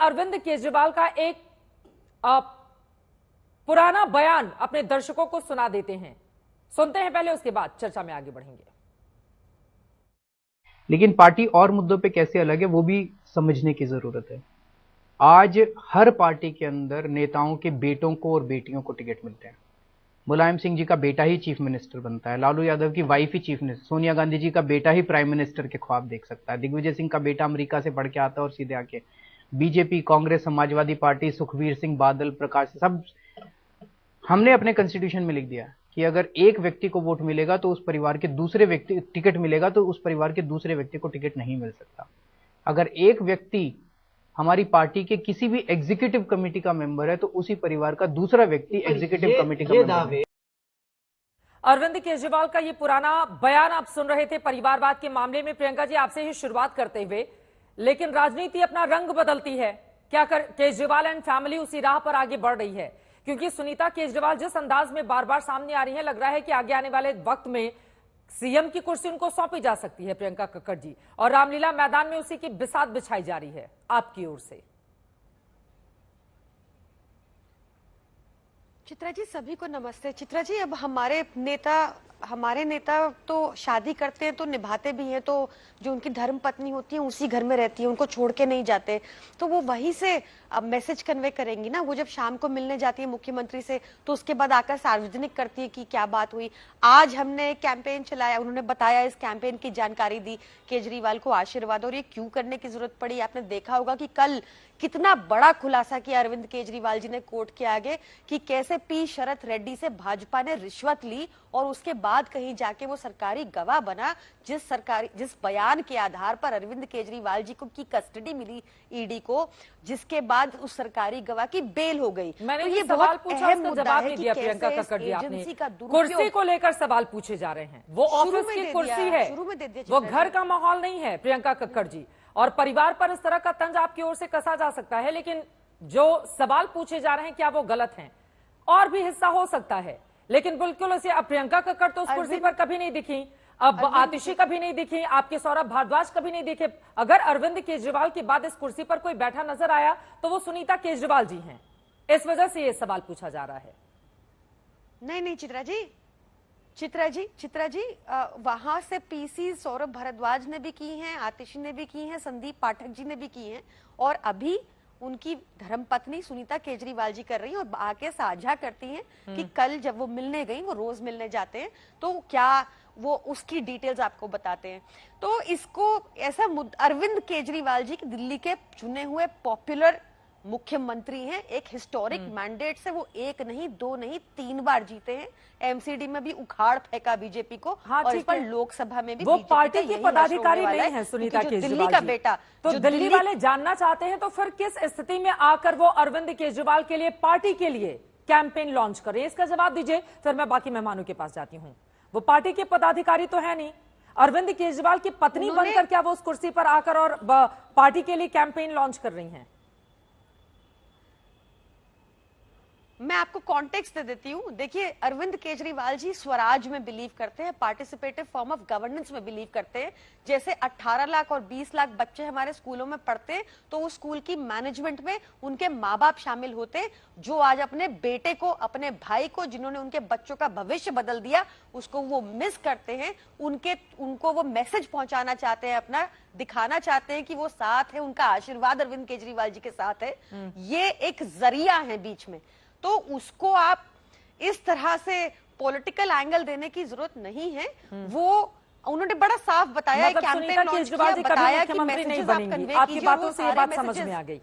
अरविंद केजरीवाल का एक पुराना बयान अपने दर्शकों को सुना देते हैं। सुनते हैं पहले, उसके बाद चर्चा में आगे बढ़ेंगे। लेकिन पार्टी और मुद्दों पे कैसे अलग है वो भी समझने की जरूरत है। आज हर पार्टी के अंदर नेताओं के बेटों को और बेटियों को टिकट मिलते हैं। मुलायम सिंह जी का बेटा ही चीफ मिनिस्टर बनता है, लालू यादव की वाइफ ही चीफ मिनिस्टर, सोनिया गांधी जी का बेटा ही प्राइम मिनिस्टर के ख्वाब देख सकता है, दिग्विजय सिंह का बेटा अमेरिका से पढ़ के आता है और सीधे आके बीजेपी, कांग्रेस, समाजवादी पार्टी, सुखबीर सिंह बादल, प्रकाश, सब हमने अपने कॉन्स्टिट्यूशन में लिख दिया कि अगर एक व्यक्ति को वोट मिलेगा तो उस परिवार के दूसरे व्यक्ति टिकट मिलेगा तो उस परिवार के दूसरे व्यक्ति को टिकट नहीं मिल सकता। अगर एक व्यक्ति हमारी पार्टी के किसी भी एग्जीक्यूटिव कमेटी का मेंबर है तो उसी परिवार का दूसरा व्यक्ति एग्जीक्यूटिव कमेटी का मेंबर है। अरविंद केजरीवाल का ये पुराना बयान आप सुन रहे थे परिवारवाद के मामले में। प्रियंका जी, आपसे ही शुरुआत करते हुए, लेकिन राजनीति अपना रंग बदलती है। क्या केजरीवाल एंड फैमिली उसी राह पर आगे बढ़ रही है? क्योंकि सुनीता केजरीवाल जिस अंदाज में बार बार सामने आ रही है, लग रहा है कि आगे आने वाले वक्त में सीएम की कुर्सी उनको सौंपी जा सकती है, प्रियंका कक्कड़ जी, और रामलीला मैदान में उसी की बिसात बिछाई जा रही है आपकी ओर से। चित्रा जी, सभी को नमस्ते। चित्रा जी, अब हमारे नेता तो शादी करते हैं तो निभाते भी हैं, तो जो उनकी धर्म पत्नी होती है उसी घर में रहती है, उनको छोड़ के नहीं जाते, तो वो वहीं से अब मैसेज कन्वे करेंगी ना। वो जब शाम को मिलने जाती है मुख्यमंत्री से तो उसके बाद आकर सार्वजनिक करती है कि क्या बात हुई। आज हमने एक कैंपेन चलाया, उन्होंने बताया, इस कैंपेन की जानकारी दी, केजरीवाल को आशीर्वाद। और ये क्यों करने की जरूरत पड़ी? आपने देखा होगा कि कल कितना बड़ा खुलासा किया अरविंद केजरीवाल जी ने कोर्ट के आगे कि कैसे पी शरत रेड्डी से भाजपा ने रिश्वत ली और उसके बाद कहीं जाके वो सरकारी गवाह बना, जिस बयान के आधार पर अरविंद केजरीवाल जी को की कस्टडी मिली ईडी को, जिसके बाद उस सरकारी गवाह की बेल हो गई। मैंने तो ये सवाल पूछा, उसका जवाब नहीं दिया प्रियंका कक्कड़ जी। आपने कुर्सी को लेकर सवाल पूछे जा रहे हैं, वो ऑफिस की कुर्सी है, वो घर का माहौल नहीं है प्रियंका कक्कड़ जी। और परिवार पर इस तरह का तंज आपकी ओर से कसा जा सकता है, लेकिन जो सवाल पूछे जा रहे हैं क्या वो गलत हैं? और भी हिस्सा हो सकता है, लेकिन बिल्कुल उसे अब प्रियंका कक्कड़ तो उस कुर्सी पर कभी नहीं दिखी, अब आतिशी कभी नहीं दिखी, आपके सौरभ भारद्वाज कभी नहीं दिखे। अगर अरविंद केजरीवाल के बाद इस कुर्सी पर कोई बैठा नजर आया तो वो सुनीता केजरीवाल जी हैं। इस वजह से ये सवाल पूछा जा रहा है। नहीं चित्रा जी, वहां से पीसी सौरभ भारद्वाज ने भी की हैं, आतिशी ने भी की हैं, संदीप पाठक जी ने भी की हैं, और अभी उनकी धर्मपत्नी सुनीता केजरीवाल जी कर रही हैं और आके साझा करती हैं कि कल जब वो मिलने गई, वो रोज मिलने जाते हैं, तो क्या वो उसकी डिटेल्स आपको बताते हैं। तो इसको ऐसा अरविंद केजरीवाल जी दिल्ली के चुने हुए पॉपुलर मुख्यमंत्री हैं, एक हिस्टोरिक मैंडेट से वो एक नहीं, दो नहीं, 3 बार जीते हैं। एमसीडी में भी उखाड़ फेंका बीजेपी को, हाँ, और इस पर लोकसभा में भी वो पार्टी के पदाधिकारी नहीं है सुनीता केजरीवाल दिल्ली का बेटा। तो दिल्ली वाले जानना चाहते हैं तो फिर किस स्थिति में आकर वो अरविंद केजरीवाल के लिए, पार्टी के लिए कैंपेन लॉन्च करे, इसका जवाब दीजिए, फिर मैं बाकी मेहमानों के पास जाती हूँ। वो पार्टी के पदाधिकारी तो है नहीं, अरविंद केजरीवाल की पत्नी बनकर क्या वो उस कुर्सी पर आकर और पार्टी के लिए कैंपेन लॉन्च कर रही हैं? मैं आपको कॉन्टेक्स्ट दे देती हूँ। देखिए, अरविंद केजरीवाल जी स्वराज में बिलीव करते हैं, पार्टिसिपेटिव फॉर्म ऑफ गवर्नेंस में बिलीव करते हैं। जैसे 18 लाख और 20 लाख बच्चे हमारे स्कूलों में पढ़ते हैं, तो उस स्कूल की मैनेजमेंट में उनके माँ बाप शामिल होते हैं, जो आज अपने बेटे को, अपने भाई को, जिन्होंने उनके बच्चों का भविष्य बदल दिया, उसको वो मिस करते हैं। उनको वो मैसेज पहुंचाना चाहते हैं, अपना दिखाना चाहते हैं कि वो साथ है, उनका आशीर्वाद अरविंद केजरीवाल जी के साथ है। ये एक जरिया है बीच में, तो उसको आप इस तरह से पॉलिटिकल एंगल देने की जरूरत नहीं है। वो उन्होंने बड़ा साफ बताया, मतलब सुनीता केजरीवाल जी कभी मुख्यमंत्री नहीं बनेंगी, आपकी बातों से ये बात समझ में आ गई।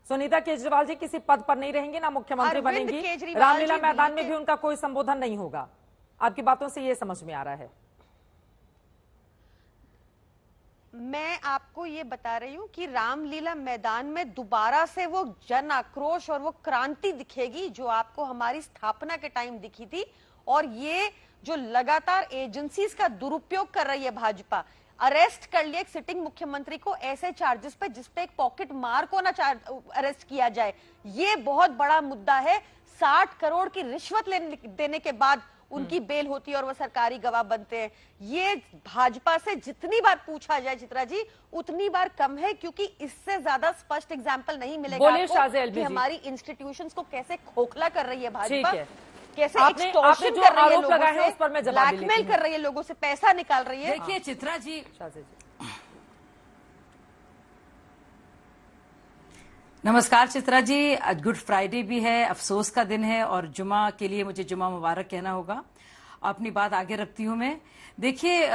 सुनीता केजरीवाल जी किसी पद पर नहीं रहेंगी, ना मुख्यमंत्री बनेंगी, रामलीला मैदान में भी उनका कोई संबोधन नहीं होगा, आपकी बातों से ये समझ में आ रहा है। मैं आपको ये बता रही हूँ कि रामलीला मैदान में दोबारा से वो जन आक्रोश और वो क्रांति दिखेगी जो आपको हमारी स्थापना के टाइम दिखी थी। और ये जो लगातार एजेंसीज का दुरुपयोग कर रही है भाजपा, अरेस्ट कर लिया एक सिटिंग मुख्यमंत्री को ऐसे चार्जेस पे जिसपे एक पॉकेट मार को ना अरेस्ट किया जाए, ये बहुत बड़ा मुद्दा है। 60 करोड़ की रिश्वत देने के बाद उनकी बेल होती है और वो सरकारी गवाह बनते हैं। ये भाजपा से जितनी बार पूछा जाए चित्रा जी उतनी बार कम है, क्योंकि इससे ज्यादा स्पष्ट एग्जाम्पल नहीं मिलेगा आपको कि हमारी इंस्टीट्यूशंस को कैसे खोखला कर रही है भाजपा, कैसे एक्सटॉर्शन कर रही है लोगों से, ब्लैकमेल कर रही है लोगों से, पैसा निकाल रही है। देखिए चित्रा जी, नमस्कार चित्रा जी, आज गुड फ्राइडे भी है, अफसोस का दिन है और जुमा के लिए मुझे जुमा मुबारक कहना होगा। अपनी बात आगे रखती हूं मैं। देखिए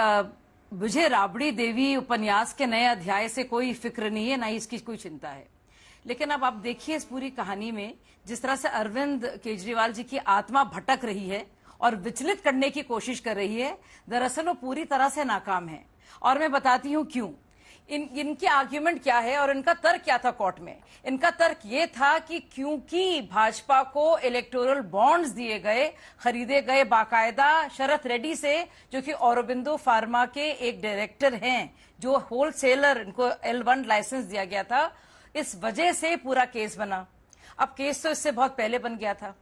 मुझे राबड़ी देवी उपन्यास के नए अध्याय से कोई फिक्र नहीं है, ना ही इसकी कोई चिंता है, लेकिन अब आप देखिए इस पूरी कहानी में जिस तरह से अरविंद केजरीवाल जी की आत्मा भटक रही है और विचलित करने की कोशिश कर रही है, दरअसल वो पूरी तरह से नाकाम है। और मैं बताती हूं क्यों। इनकी आर्ग्यूमेंट क्या है और इनका तर्क क्या था कोर्ट में। इनका तर्क ये था कि क्योंकि भाजपा को इलेक्टोरल बॉन्ड्स दिए गए, खरीदे गए बाकायदा शरद रेड्डी से, जो कि औरोबिंदो फार्मा के एक डायरेक्टर हैं, जो होलसेलर, इनको L1 लाइसेंस दिया गया था, इस वजह से पूरा केस बना। अब केस तो इससे बहुत पहले बन गया था।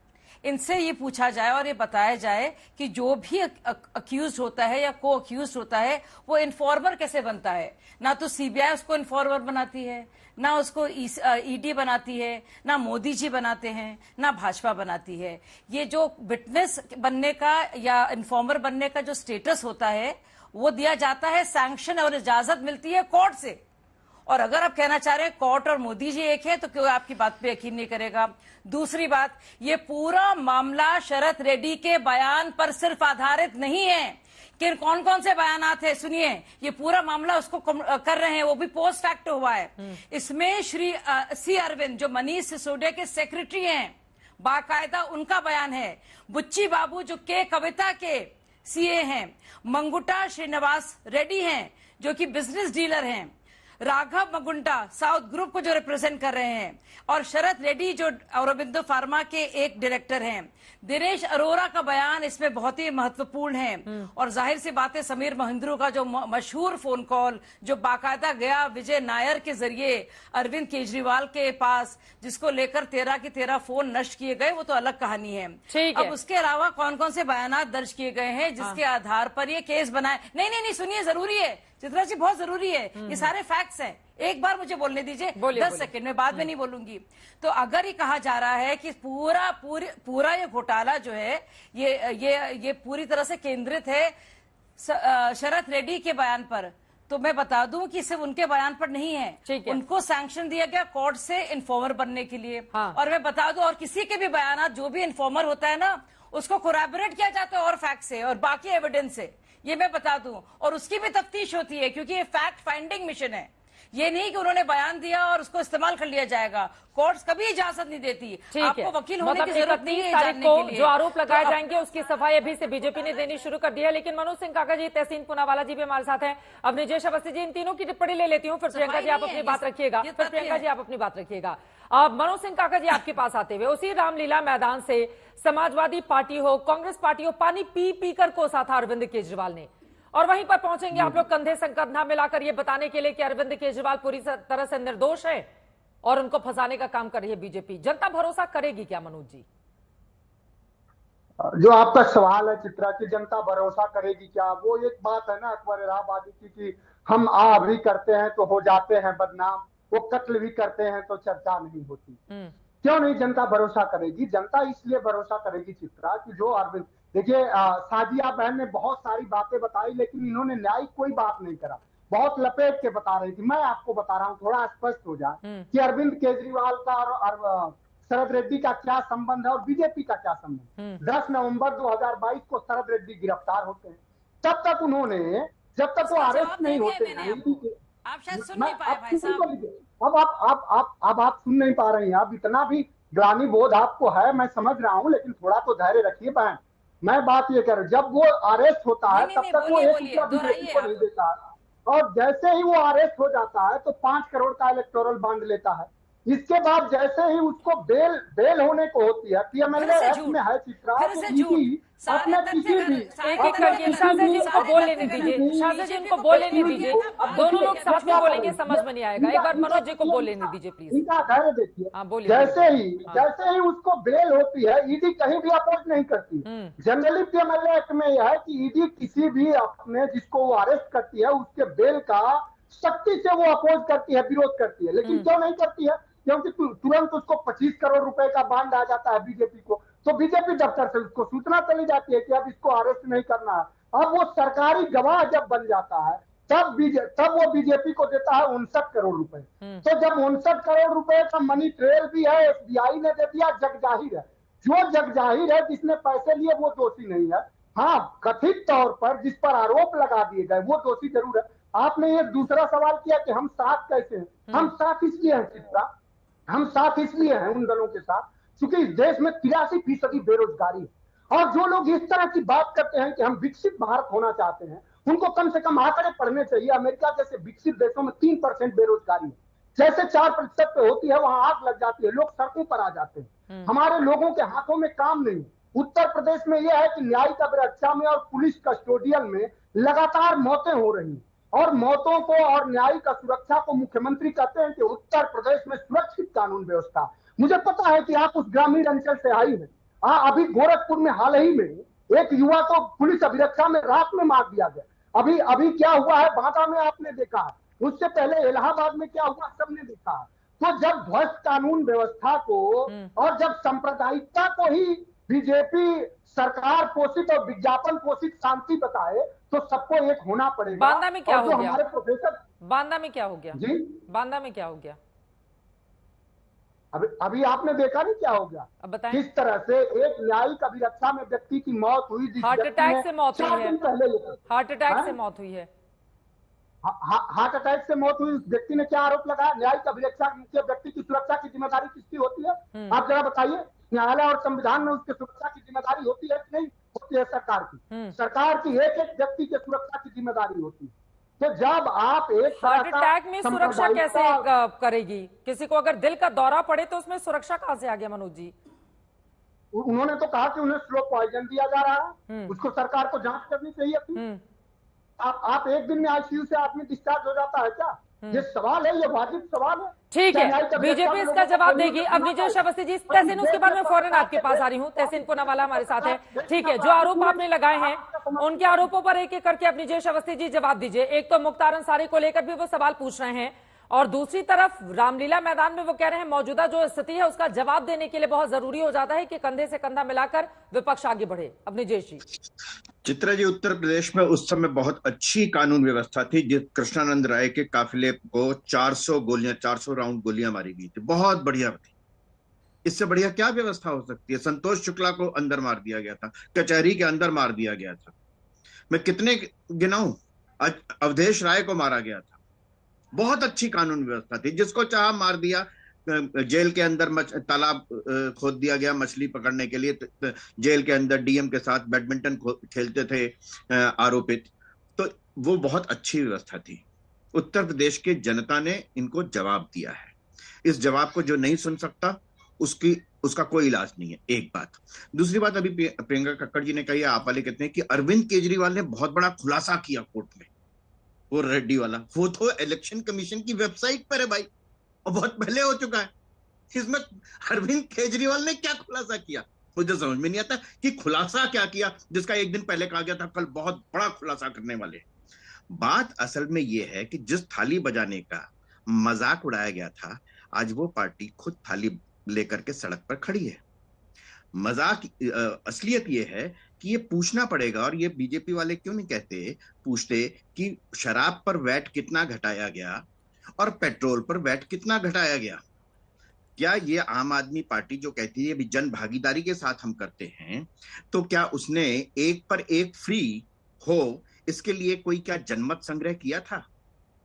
इनसे ये पूछा जाए और ये बताया जाए कि जो भी अक्यूज होता है या को अक्यूज होता है वो इन्फॉर्मर कैसे बनता है। ना तो सीबीआई उसको इन्फॉर्मर बनाती है, ना उसको ईडी बनाती है, ना मोदी जी बनाते हैं, ना भाजपा बनाती है। ये जो विटनेस बनने का या इन्फॉर्मर बनने का जो स्टेटस होता है वो दिया जाता है, सैंक्शन और इजाजत मिलती है कोर्ट से। और अगर आप कहना चाह रहे हैं कोर्ट और मोदी जी एक है तो क्यों आपकी बात पे यकीन नहीं करेगा। दूसरी बात, ये पूरा मामला शरद रेड्डी के बयान पर सिर्फ आधारित नहीं है कि कौन कौन से बयानात है। सुनिए, ये पूरा मामला उसको कर रहे हैं, वो भी पोस्ट फैक्ट हुआ है। इसमें श्री सी अरविंद जो मनीष सिसोदिया के सेक्रेटरी हैं, बाकायदा उनका बयान है। बुच्ची बाबू जो के कविता के सीए हैं, मंगुटा श्रीनिवास रेड्डी हैं जो कि बिजनेस डीलर हैं, राघव मगुंटा साउथ ग्रुप को जो रिप्रेजेंट कर रहे हैं, और शरद रेड्डी जो औरोबिंदो फार्मा के एक डायरेक्टर हैं। दिनेश अरोरा का बयान इसमें बहुत ही महत्वपूर्ण है। और जाहिर सी बात है, समीर महिंद्रू का जो मशहूर फोन कॉल जो बाकायदा गया विजय नायर के जरिए अरविंद केजरीवाल के पास, जिसको लेकर 13 के 13 फोन नष्ट किए गए, वो तो अलग कहानी है। अब उसके अलावा कौन कौन से बयान दर्ज किए गए हैं जिसके आधार पर ये केस बनाए। नहीं, सुनिए, जरूरी है चित्रा जी, बहुत जरूरी है, ये सारे फैक्ट्स हैं। एक बार मुझे बोलने दीजिए, 10 सेकंड में, बाद में नहीं बोलूंगी। तो अगर ये कहा जा रहा है कि पूरा ये घोटाला जो है ये पूरी तरह से केंद्रित है शरद रेड्डी के बयान पर, तो मैं बता दूं कि सिर्फ उनके बयान पर नहीं है। उनको सैंक्शन दिया गया कोर्ट से इन्फॉर्मर बनने के लिए। और मैं बता दूं, और किसी के भी बयान, जो भी इन्फॉर्मर होता है ना, उसको कोरैबोरेट किया जाता है और फैक्ट से और बाकी एविडेंस से, ये मैं बता दूं। और उसकी भी तफ्तीश होती है, क्योंकि ये फैक्ट फाइंडिंग मिशन है। ये नहीं कि उन्होंने बयान दिया और उसको इस्तेमाल कर लिया जाएगा। कोर्ट्स कभी इजाजत नहीं देती। आपको वकील होने की जरूरत नहीं है जानने के लिए। जो आरोप लगाए जाएंगे उसकी सफाई अभी से बीजेपी ने देनी शुरू कर दी है। लेकिन मनोज सिंह काका जी, तहसीन पुनावाला जी भी हमारे साथ हैं, अब निजेश अवस्थी जी, इन तीनों की टिप्पणी ले लेती हूँ, फिर प्रियंका जी आप अपनी बात रखिएगा। मनोज सिंह काका जी, आपके पास आते हुए, उसी रामलीला मैदान से समाजवादी पार्टी हो, कांग्रेस पार्टी हो, पानी पी पी कर कोसा था अरविंद केजरीवाल ने, और वहीं पर पहुंचेंगे आप लोग कंधे से कंधा मिलाकर ये बताने के लिए कि अरविंद केजरीवाल पूरी तरह से निर्दोष है और उनको फंसाने का काम कर रही है बीजेपी। जनता भरोसा करेगी क्या मनोज जी? जो आपका सवाल है चित्रा की, जनता भरोसा करेगी क्या, वो एक बात है ना अकबर इलाहाबादी की कि हम भी करते हैं तो हो जाते हैं बदनाम, वो कत्ल भी करते हैं तो चर्चा नहीं होती। क्यों नहीं जनता भरोसा करेगी? जनता इसलिए भरोसा करेगी चित्रा कि जो अरविंद, देखिए साजिया बहन ने बहुत सारी बातें बताई, लेकिन इन्होंने न्यायिक कोई बात नहीं करा, बहुत लपेट के बता रही थी। मैं आपको बता रहा हूँ, थोड़ा स्पष्ट हो जाए कि अरविंद केजरीवाल का और शरद रेड्डी का क्या संबंध है और बीजेपी का क्या संबंध। 10 नवंबर 2022 को शरद रेड्डी गिरफ्तार होते हैं। तब तक उन्होंने, जब तक वो अरेस्ट नहीं होते हैं, आप शायद सुन नहीं पाए भाई साहब। अब आप सुन नहीं पा रही हैं। अब इतना भी ग्लानि बोध आपको है, मैं समझ रहा हूँ, लेकिन थोड़ा तो धैर्य रखिए बहन। मैं बात ये कर, जब वो अरेस्ट होता है तब तक वो 1 रुपया बीजेपी को नहीं देता है, और जैसे ही वो अरेस्ट हो जाता है तो 5 करोड़ का इलेक्टोरल बॉन्ड लेता है। इसके बाद जैसे ही उसको बेल होने को होती है, पीएमएलए एक्ट में है चित्रा, अपने किसी भी एक करके शाहज़ा जी उनको बोल लेने दीजिए, शाहज़ा जी उनको बोल लेने दीजिए, दोनों लोग साथ में बोलेंगे, समझ में नहीं आएगा। एक बार मनोज जी को बोल लेने दीजिए प्लीज। इनका धैर्य देखिए। हाँ बोलिए। जैसे ही उसको बेल होती है, ईडी कहीं भी अपोज नहीं करती। जनरली पीएमएलए एक्ट में यह है कि ईडी किसी भी अपने जिसको वो अरेस्ट करती है उसके बेल का सख्ती से वो अपोज करती है, विरोध करती है। लेकिन क्यों नहीं करती है? क्योंकि तुरंत उसको 25 करोड़ रुपए का बांड आ जाता है बीजेपी को, तो बीजेपी दफ्तर से उसको सूचना चली जाती है कि अब इसको अरेस्ट नहीं करना है। अब वो सरकारी गवाह जब बन जाता है तब वो बीजेपी को देता है 59 करोड़ रुपए। तो जब 59 करोड़ रुपए का मनी ट्रेल भी है, एसबीआई ने दे दिया, जग जाहिर है, जो जग जाहिर है जिसने पैसे लिए वो दोषी नहीं है। हाँ, कथित तौर पर जिस पर आरोप लगा दिए गए वो दोषी जरूर है। आपने एक दूसरा सवाल किया कि हम साथ कैसे हैं। हम साथ इसलिए हैं चित्रा, हम साथ इसलिए हैं उन दलों के साथ क्योंकि इस देश में 83% बेरोजगारी है। और जो लोग इस तरह की बात करते हैं कि हम विकसित भारत होना चाहते हैं, उनको कम से कम आंकड़े पढ़ने चाहिए। अमेरिका जैसे विकसित देशों में 3% बेरोजगारी है, जैसे 4% पे होती है वहां आग लग जाती है, लोग सड़कों पर आ जाते हैं। हमारे लोगों के हाथों में काम नहीं। उत्तर प्रदेश में यह है कि न्यायिक अभिरक्षा में और पुलिस कस्टोडियल में लगातार मौतें हो रही, और मौतों को और न्यायिक सुरक्षा को मुख्यमंत्री कहते हैं कि उत्तर प्रदेश में सुरक्षित कानून व्यवस्था। मुझे पता है कि आप उस ग्रामीण अंचल से आई हैं। अभी गोरखपुर में हाल ही में एक युवा को पुलिस अभिरक्षा में रात में मार दिया गया। अभी क्या हुआ है बांदा में आपने देखा है, उससे पहले इलाहाबाद में क्या हुआ सबने देखा है। तो जब ध्वस्त कानून व्यवस्था को और जब सांप्रदायिकता को ही बीजेपी सरकार पोषित और विज्ञापन पोषित शांति बताए तो सबको एक होना पड़ेगा। बांदा में क्या हो गया? हमारे प्रोफेसर बांदा में क्या हो गया जी? बांदा में क्या हो गया? अभी आपने देखा नहीं क्या हो गया? अब बताएं। किस तरह से एक न्यायिक अभिरक्षा में व्यक्ति की मौत हुई, हार्ट अटैक से मौत हुई है। हार्ट अटैक से मौत हुई है। हार्ट अटैक से मौत हुई। उस व्यक्ति ने क्या आरोप लगाया? न्यायिक अभिरक्षा के व्यक्ति की सुरक्षा की जिम्मेदारी किसकी होती है? आप जरा बताइए। न्यायालय और संविधान में उसकी सुरक्षा की जिम्मेदारी होती है कि नहीं होती है? सरकार की, सरकार की एक एक व्यक्ति के सुरक्षा की जिम्मेदारी होती है। तो जब आप एक हार्ट अटैक में सुरक्षा कैसे करेगी? किसी को अगर दिल का दौरा पड़े तो उसमें सुरक्षा कहां से आ गया मनोज जी? उन्होंने तो कहा कि उन्हें स्लो पॉइजन दिया जा रहा है, उसको सरकार को जांच करनी चाहिए थी। आप एक दिन में आईसीयू से आदमी डिस्चार्ज हो जाता है क्या? ये सवाल है, ये वाजिब सवाल है। ठीक है, बीजेपी इसका जवाब देगी। अब विजय अवस्थी जी, तहसीन उसके बाद में फौरन आपके पास आ रही हूँ। तहसीन पूनावाला हमारे साथ है। ठीक है, जो आरोप आपने लगाए हैं उनके आरोपों पर एक एक करके अपनी विजय अवस्थी जी जवाब दीजिए। एक तो मुख्तार अंसारी को लेकर भी वो सवाल पूछ रहे हैं, और दूसरी तरफ रामलीला मैदान में वो कह रहे हैं मौजूदा जो स्थिति है उसका जवाब देने के लिए बहुत जरूरी हो जाता है कि कंधे से कंधा मिलाकर विपक्ष आगे बढ़े। अपनी जय जी। चित्रा जी, उत्तर प्रदेश में उस समय बहुत अच्छी कानून व्यवस्था थी। जिस कृष्णानंद राय के काफिले को 400 राउंड गोलियां मारी गई थी, बहुत बढ़िया थी। इससे बढ़िया क्या व्यवस्था हो सकती है? संतोष शुक्ला को अंदर मार दिया गया था, कचहरी के अंदर मार दिया गया था। मैं कितने गिनाऊं? अवधेश राय को मारा गया था। बहुत अच्छी कानून व्यवस्था थी, जिसको चाहा मार दिया। जेल के अंदर तालाब खोद दिया गया मछली पकड़ने के लिए। जेल के अंदर डीएम के साथ बैडमिंटन खेलते थे आरोपित। तो वो बहुत अच्छी व्यवस्था थी। उत्तर प्रदेश के जनता ने इनको जवाब दिया है। इस जवाब को जो नहीं सुन सकता उसका कोई इलाज नहीं है। एक बात। दूसरी बात, अभी प्रियंका कक्कड़ जी ने कही, आप वाले कहते हैं कि अरविंद केजरीवाल ने बहुत बड़ा खुलासा किया कोर्ट में। वो रेड्डी वाला, वो तो इलेक्शन कमीशन की वेबसाइट पर है भाई, और बहुत पहले हो चुका है। इसमें अरविंद केजरीवाल ने क्या खुलासा किया? मुझे समझ में नहीं आता कि खुलासा क्या किया, जिसका एक दिन पहले कहा गया था कल बहुत बड़ा खुलासा करने वाले। बात असल में यह है कि जिस थाली बजाने का मजाक उड़ाया गया था, आज वो पार्टी खुद थाली लेकर के सड़क पर खड़ी है। मजाक असलियत ये है कि ये पूछना पड़ेगा, और ये बीजेपी वाले क्यों नहीं पूछते कि शराब पर वैट कितना घटाया गया और पेट्रोल पर वैट कितना घटाया गया। क्या ये आम आदमी पार्टी जो कहती है भी जन भागीदारी के साथ हम करते हैं, तो क्या उसने एक पर एक फ्री हो इसके लिए कोई क्या जनमत संग्रह किया था?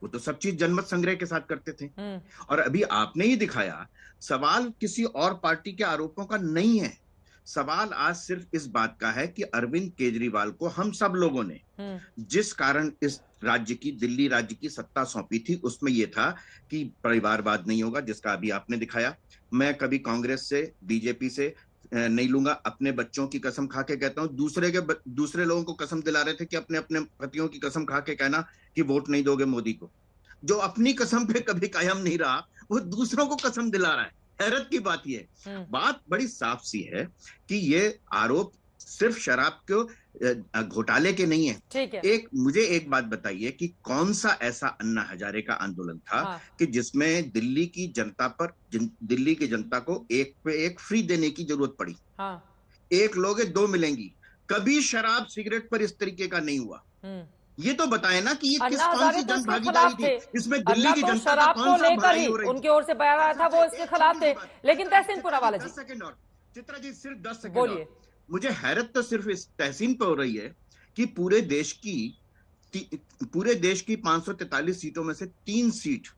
वो तो सब चीज जनमत संग्रह के साथ करते थे। और अभी आपने ही दिखाया, सवाल किसी और पार्टी के आरोपों का नहीं है। सवाल आज सिर्फ इस बात का है कि अरविंद केजरीवाल को हम सब लोगों ने जिस कारण इस दिल्ली राज्य की सत्ता सौंपी थी, उसमें यह था कि परिवारवाद नहीं होगा, जिसका अभी आपने दिखाया। मैं कभी कांग्रेस से, बीजेपी से नहीं लूंगा, अपने बच्चों की कसम खा के कहता हूं। दूसरे लोगों को कसम दिला रहे थे कि अपने अपने पतियों की कसम खा के कहना कि वोट नहीं दोगे मोदी को। जो अपनी कसम पे कभी कायम नहीं रहा, वो दूसरों को कसम दिला रहा है। हैरत की बात ये है। बात बड़ी साफ सी है कि ये आरोप सिर्फ शराब के घोटाले के नहीं है। ठीक है। मुझे एक बात बताइए कि कौन सा ऐसा अन्ना हजारे का आंदोलन था कि जिसमें दिल्ली की जनता को एक पे एक फ्री देने की जरूरत पड़ी। एक लोगे दो मिलेंगी। कभी शराब सिगरेट पर इस तरीके का नहीं हुआ। ये तो बताए ना कि ये किस कौन सी जन भागीदारी थी इसमें। दिल्ली की जनता शराब को लेकर ही उनकी ओर से बयान आया था, वो इसके खिलाफ थे। लेकिन तहसीन पुनावाला जी, 10 सेकंड और चित्रा जी, सिर्फ 10 सेकंड बोलिए। मुझे हैरत तो सिर्फ इस तहसीन पे हो रही है कि पूरे देश की 543 सीटों में से 3 सीट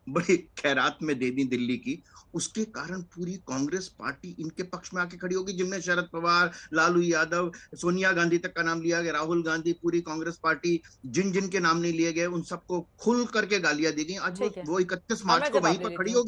बड़ी खैरात में दे दी दिल्ली की। उसके कारण पूरी कांग्रेस पार्टी इनके पक्ष में आके खड़ी होगी, जिनमें शरद पवार, लालू यादव, सोनिया गांधी तक का नाम लिया गया, राहुल गांधी, पूरी कांग्रेस पार्टी, जिन जिन के नाम नहीं लिए गए उन सबको खुल करके गालियां दी गई। आज वो 31 मार्च को वहीं पर खड़ी होगी।